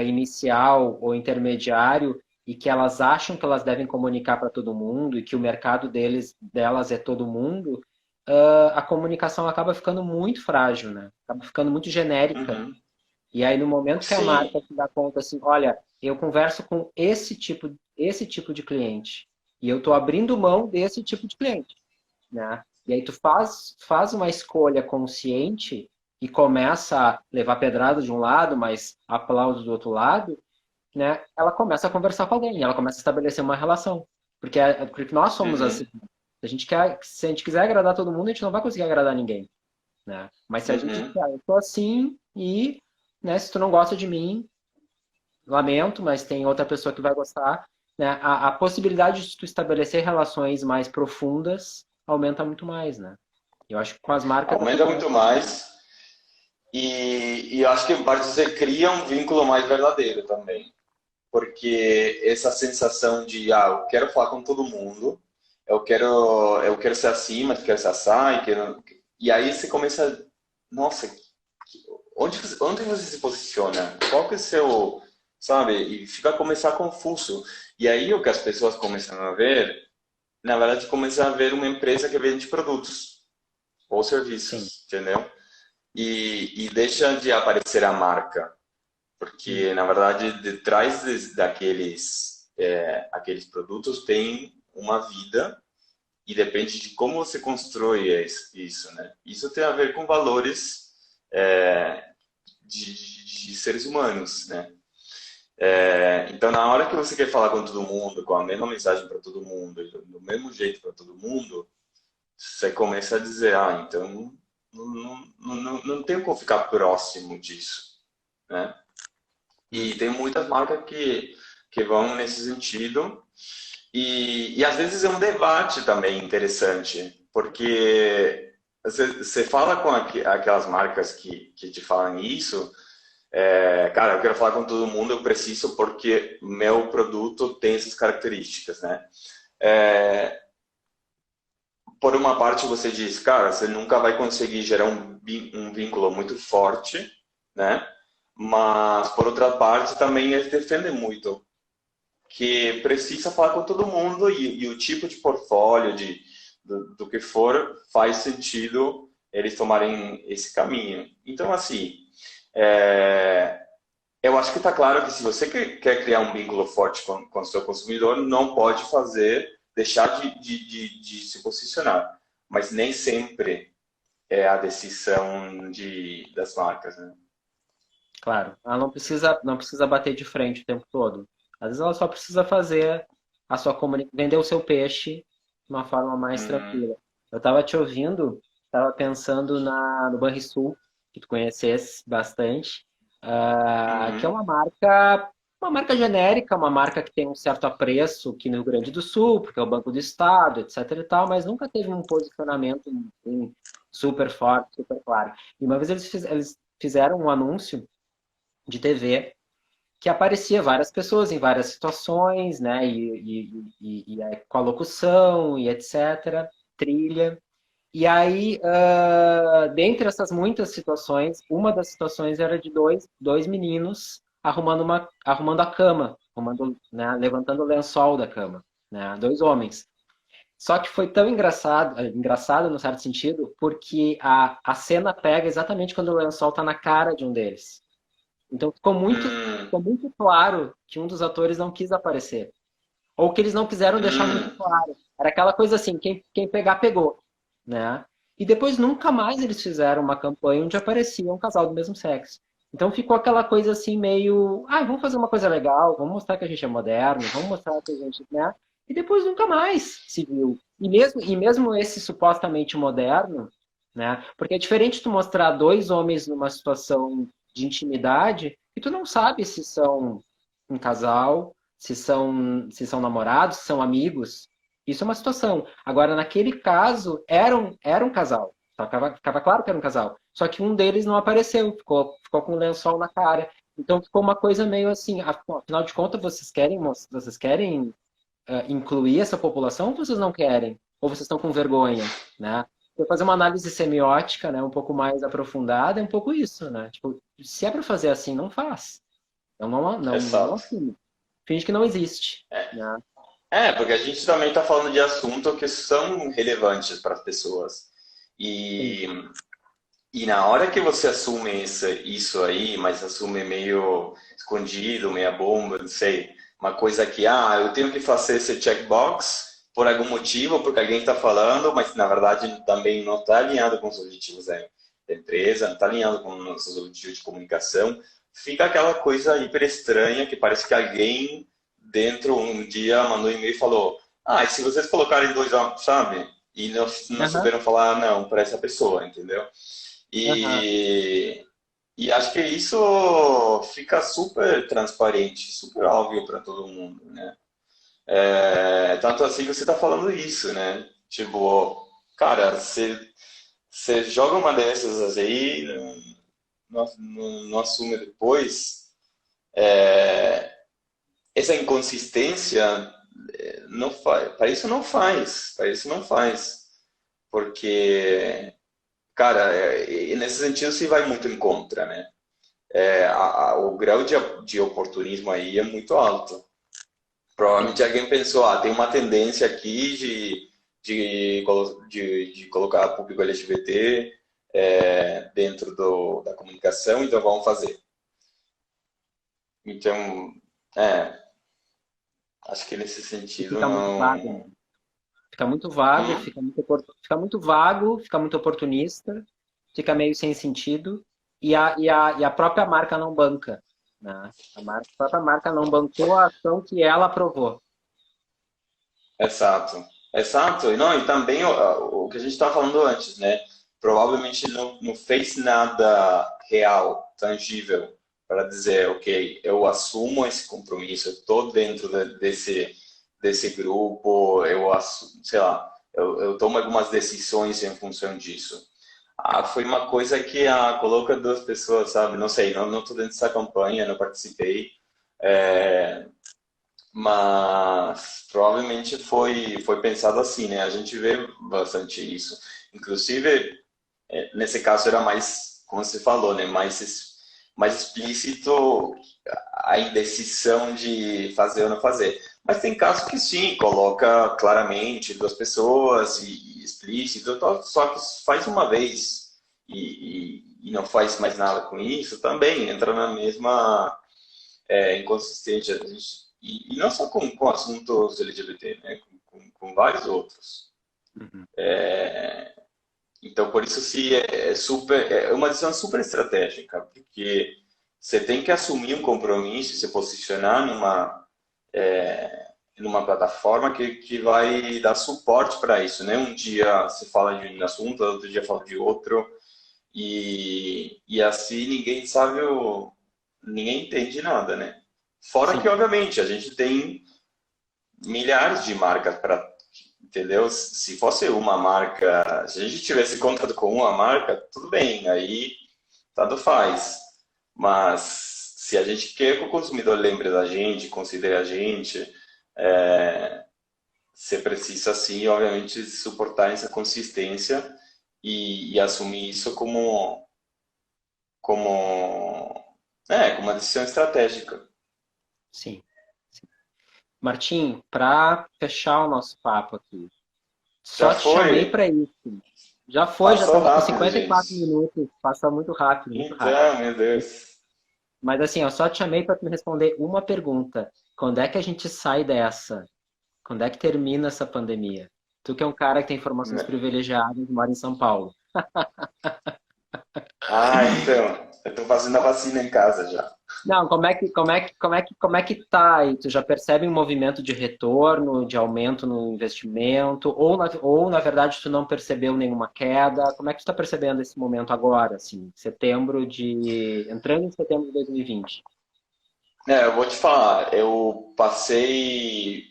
inicial ou intermediário e que elas acham que elas devem comunicar para todo mundo e que o mercado delas é todo mundo, a comunicação acaba ficando muito frágil, né? Acaba ficando muito genérica.
uhum.
E aí, no momento que a
Sim.
marca se dá conta assim, olha, eu converso com esse tipo de cliente. E eu estou abrindo mão desse tipo de cliente, né? E aí tu faz uma escolha consciente e começa a levar pedrada de um lado, mas aplauso do outro lado, né? Ela começa a conversar com alguém, ela começa a estabelecer uma relação. Porque nós somos assim.
Uhum,
Se a gente quiser agradar todo mundo, a gente não vai conseguir agradar ninguém, né? Mas se a gente
uhum.
disser, eu tô assim e, né, se tu não gosta de mim, lamento, mas tem outra pessoa que vai gostar, né? A possibilidade de tu estabelecer relações mais profundas aumenta muito mais, né? Eu acho que com as marcas
Aumenta
acontece.
muito mais e eu acho que em parte você cria um vínculo mais verdadeiro também. Porque essa sensação de, eu quero falar com todo mundo, eu quero ser assim, mas quero ser assar, e aí você começa, nossa, onde você se posiciona? Qual que é o seu, sabe? E fica a começar confuso. E aí o que as pessoas começam a ver, na verdade, começam a ver uma empresa que vende produtos ou
Sim.
serviços, entendeu? E deixa de aparecer a marca. Porque, na verdade, detrás daqueles aqueles produtos tem uma vida e depende de como você constrói isso, né? Isso tem a ver com valores é, de seres humanos, né? Então, na hora que você quer falar com todo mundo, com a mesma mensagem para todo mundo, e do mesmo jeito para todo mundo, você começa a dizer, então não tenho como ficar próximo disso, né? E
Hum.
tem muitas marcas que vão nesse sentido. E às vezes é um debate também interessante, porque você fala com aquelas marcas que te falam isso, cara, eu quero falar com todo mundo, eu preciso porque meu produto tem essas características, né? É, por uma parte você diz, cara, você nunca vai conseguir gerar um vínculo muito forte, né? Mas por outra parte também eles defendem muito que precisa falar com todo mundo e o tipo de portfólio do que for faz sentido eles tomarem esse caminho. Então, assim, é, eu acho que está claro que se você quer criar um vínculo forte com o seu consumidor, não pode deixar de se posicionar. Mas nem sempre é a decisão das marcas, né?
Claro, ela não precisa bater de frente o tempo todo. Às vezes ela só precisa fazer a sua comunicação, vender o seu peixe de uma forma mais
Hum,
tranquila. Eu estava te ouvindo, estava pensando no Banrisul, que tu conheces bastante, que é
uhum,
uma marca genérica, uma marca que tem um certo apreço aqui no Rio Grande do Sul, porque é o Banco do Estado, etc e tal, mas nunca teve um posicionamento assim, super forte, super claro. E uma vez eles fizeram um anúncio de TV que aparecia várias pessoas em várias situações, né? Com a locução e etc., trilha. E aí, dentre essas muitas situações, uma das situações era de dois meninos arrumando a cama, né, levantando o lençol da cama, né? Dois homens. Só que foi tão engraçado no certo sentido, porque a cena pega exatamente quando o lençol está na cara de um deles. Então
hum,
ficou muito claro que um dos atores não quis aparecer. Ou que eles não quiseram deixar muito
hum.
claro. Era aquela coisa assim, quem pegar, pegou. Né? E depois nunca mais eles fizeram uma campanha onde aparecia um casal do mesmo sexo. Então ficou aquela coisa assim meio, vamos fazer uma coisa legal, vamos mostrar que a gente é moderno, vamos mostrar que a gente, né? E depois nunca mais se viu. E mesmo esse supostamente moderno, né? Porque é diferente tu mostrar dois homens numa situação de intimidade e tu não sabe se são um casal, se são namorados, se são amigos. Isso é uma situação. Agora, naquele caso, era um casal. Ficava claro que era um casal. Só que um deles não apareceu, ficou com um lençol na cara. Então ficou uma coisa meio assim, afinal de contas, vocês querem incluir essa população ou vocês não querem? Ou vocês estão com vergonha, né? Então, fazer uma análise semiótica, né, um pouco mais aprofundada, é um pouco isso, né? Tipo, se é para fazer assim, não faz. Então não
Exato.
assume. Finge que não existe, né?
Porque a gente também está falando de assuntos que são relevantes para as pessoas.
Sim.
E, E na hora que você assume isso aí, mas assume meio escondido, meia bomba, não sei, uma coisa que, eu tenho que fazer esse checkbox por algum motivo, porque alguém está falando, mas na verdade também não está alinhado com os objetivos da empresa, não está alinhado com os nossos objetivos de comunicação, fica aquela coisa hiper estranha que parece que alguém dentro um dia mandou um e-mail e falou, e se vocês colocarem dois, sabe? E não
Aham,
souberam falar não para essa pessoa, entendeu?
aham.
E, e acho que isso fica super transparente, super óbvio para todo mundo, né? Tanto assim que você está falando isso, né? Tipo, cara, você joga uma dessas aí, não assume depois, essa inconsistência não faz, para isso não faz, porque, cara, e nesse sentido se vai muito em contra, né? O grau de oportunismo aí é muito alto.
Sim,
Provavelmente alguém pensou, tem uma tendência aqui de colocar público LGBT dentro da comunicação, então vamos fazer. Então, é, acho que nesse
e
sentido
fica muito vago, né?
não.
Fica muito vago,
Hum?
fica muito vago, fica muito oportunista, fica meio sem sentido, e a própria marca não banca, né? A própria marca não bancou a ação que ela aprovou.
Exato, exato. E também o que a gente estava falando antes, né? Provavelmente não fez nada real, tangível, para dizer, ok, eu assumo esse compromisso, eu estou dentro desse grupo, eu assumo, sei lá, eu tomo algumas decisões em função disso. Foi uma coisa que coloca duas pessoas, sabe? Não sei, não estou dentro dessa campanha, não participei, é, mas provavelmente foi pensado assim, né? A gente vê bastante isso. Inclusive, nesse caso era mais, como você falou, né? Mais explícito a indecisão de fazer ou não fazer. Mas tem casos que sim, coloca claramente duas pessoas e explícito, só que faz uma vez e não faz mais nada com isso, também entra na mesma inconsistente. E não só com assuntos LGBT, né? Com vários outros.
Uhum.
Então, por isso, se é uma decisão super estratégica, porque você tem que assumir um compromisso, se posicionar numa plataforma que vai dar suporte para isso, né? Um dia você fala de um assunto, outro dia fala de outro, e assim ninguém sabe, ninguém entende nada, né? Fora que,
Sim,
obviamente, a gente tem milhares de marcas para, entendeu? Se fosse uma marca, se a gente tivesse contato com uma marca, tudo bem, aí tanto faz. Mas se a gente quer que o consumidor lembre da gente, considere a gente, você precisa sim, obviamente, suportar essa consistência e assumir isso como uma decisão estratégica.
sim, sim. Martim, para fechar o nosso papo aqui,
Já
só te chamei
foi?
para isso. Já
Passou
estamos com
rápido,
54
gente.
minutos, passa muito rápido, muito rápido.
Então, meu Deus.
Mas assim, eu só te chamei para me responder uma pergunta. Quando é que a gente sai dessa? Quando é que termina essa pandemia? Tu que é um cara que tem informações privilegiadas e mora em São Paulo.
Então, eu estou fazendo a vacina em casa já.
Não, como é que tá aí? Tu já percebe um movimento de retorno, de aumento no investimento, ou na verdade tu não percebeu nenhuma queda? Como é que tu está percebendo esse momento agora, assim, entrando em setembro de 2020?
Eu vou te falar, eu passei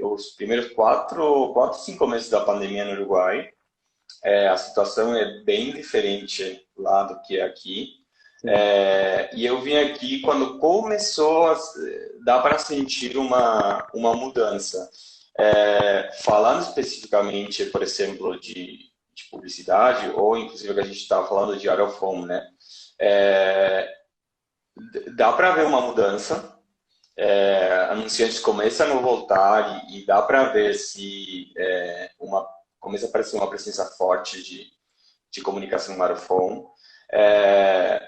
os primeiros 5 meses da pandemia no Uruguai. A situação é bem diferente lá do que é aqui.
Sim,
E eu vim aqui quando começou dá para sentir uma mudança. Falando especificamente, por exemplo, de publicidade, ou inclusive que a gente estava falando de out of home, né? É, Dá para ver uma mudança. Anunciantes começam a voltar e dá para ver se começa a aparecer uma presença forte de comunicação smartphone.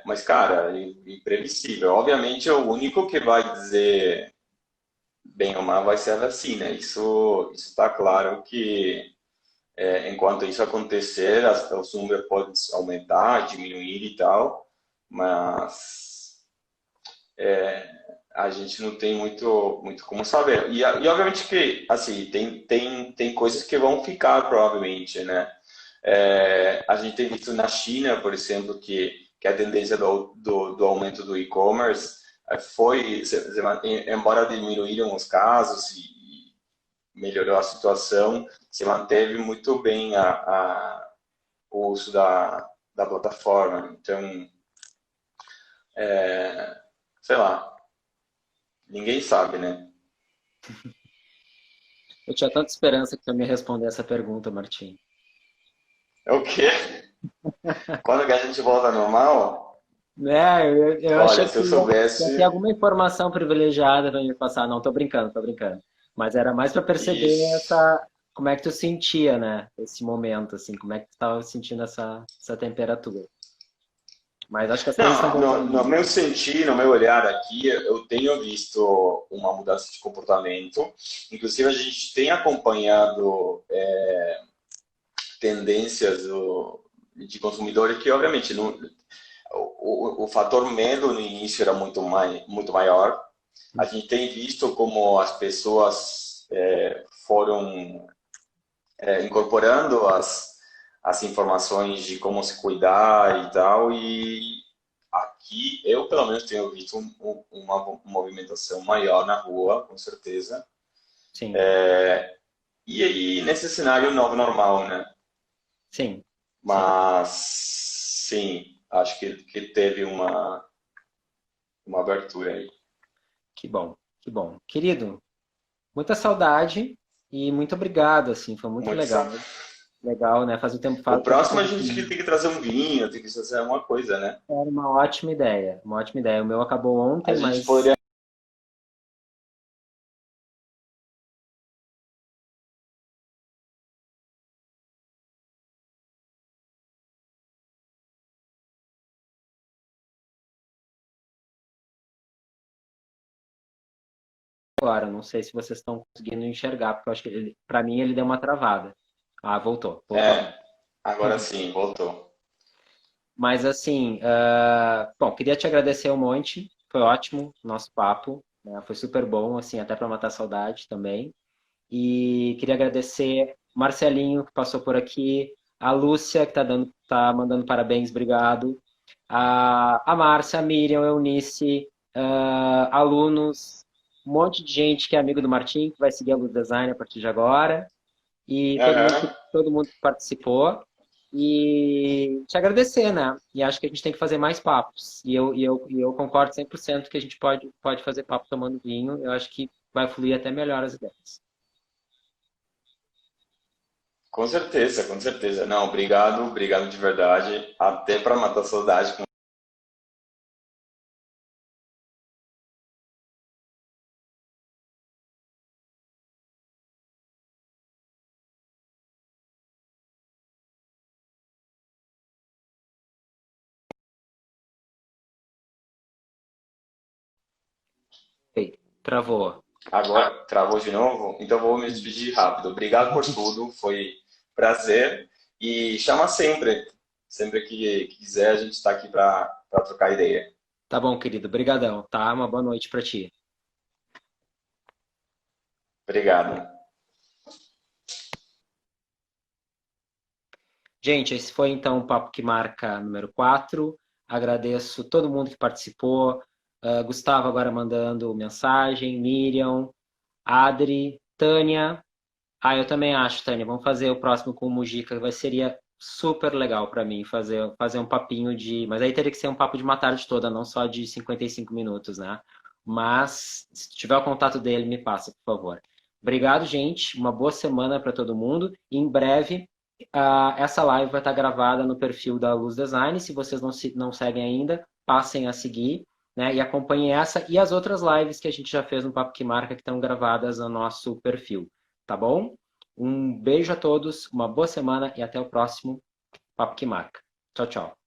Mas, cara, imprevisível. Obviamente, o único que vai dizer bem ou mal vai ser a vacina. Isso está claro que, enquanto isso acontecer, os números podem aumentar, diminuir e tal, mas a gente não tem muito como saber. E obviamente que, assim, tem coisas que vão ficar, provavelmente, né? A gente tem visto na China, por exemplo, que a tendência do aumento do e-commerce foi, embora diminuíram os casos e melhorou a situação, se manteve muito bem o uso da plataforma. Então, sei lá, ninguém sabe, né?
Eu tinha tanta esperança que tu ia me responder essa pergunta, Martim.
É o quê? Quando que a gente volta ao normal?
Eu
Olha,
achei
se
que
eu
ia ter
soubesse,
alguma informação privilegiada para me passar. Não, tô brincando, tô brincando. Mas era mais para perceber
isso.
essa, como é que tu sentia, né? Esse momento, assim, como é que tu estava sentindo essa temperatura. Mas acho que as coisas estão
Não, no
voltando.
meu sentir, no meu olhar aqui, eu tenho visto uma mudança de comportamento. Inclusive, a gente tem acompanhado tendências de consumidores que, obviamente, não, o fator medo no início era muito maior. A gente tem visto como as pessoas foram incorporando as informações de como se cuidar e tal, e aqui eu pelo menos tenho visto uma movimentação maior na rua, com certeza.
Sim,
E aí, nesse cenário novo normal, né?
sim, sim.
Mas, sim, acho que teve uma abertura aí.
Que bom, que bom. Querido, muita saudade e muito obrigado, assim, foi muito
Muito
legal.
só.
Legal, né? Faz um tempo,
O
tanto
próximo a
tempo
gente que
que
tem que trazer um vinho, tem que fazer alguma coisa, né?
era uma ótima ideia, uma ótima ideia. O meu acabou
A
ontem,
gente
mas
poderia.
agora, não sei se vocês estão conseguindo enxergar, porque eu acho que para mim ele deu uma travada. Ah, voltou agora.
Agora sim, voltou.
Mas assim, bom, queria te agradecer um monte, foi ótimo o nosso papo, né? Foi super bom, assim, até para matar a saudade também. E queria agradecer Marcelinho, que passou por aqui, a Lúcia, que tá mandando parabéns, obrigado. A Márcia, a Miriam, a Eunice, alunos, um monte de gente que é amigo do Martim, que vai seguir a Luz Design a partir de agora. E
Aham.
todo mundo que participou. E te agradecer, né? E acho que a gente tem que fazer mais papos. E eu concordo 100% que a gente pode fazer papo tomando vinho. Eu acho que vai fluir até melhor as ideias.
Com certeza, com certeza. Não, obrigado de verdade. Até para matar a saudade.
Ei, travou.
Agora travou de novo, então vou me despedir rápido. Obrigado por tudo, foi prazer. E chama sempre, sempre que quiser, a gente está aqui para trocar ideia.
Tá bom, querido. Obrigadão, tá? Uma boa noite pra ti.
Obrigado.
Gente, esse foi então o Papo que Marca número 4. Agradeço todo mundo que participou. Gustavo agora mandando mensagem, Miriam, Adri, Tânia. Ah, eu também acho, Tânia. Vamos fazer o próximo com o Mujica. Seria super legal para mim fazer um papinho de. Mas aí teria que ser um papo de uma tarde toda, não só de 55 minutos, né? Mas se tiver o contato dele, me passa, por favor. Obrigado, gente. Uma boa semana para todo mundo. E em breve, essa live vai estar gravada no perfil da Luz Design. Se vocês não seguem ainda, passem a seguir. Né, e acompanhem essa e as outras lives que a gente já fez no Papo que Marca, que estão gravadas no nosso perfil. Tá bom? Um beijo a todos, uma boa semana e até o próximo Papo que Marca. Tchau, tchau.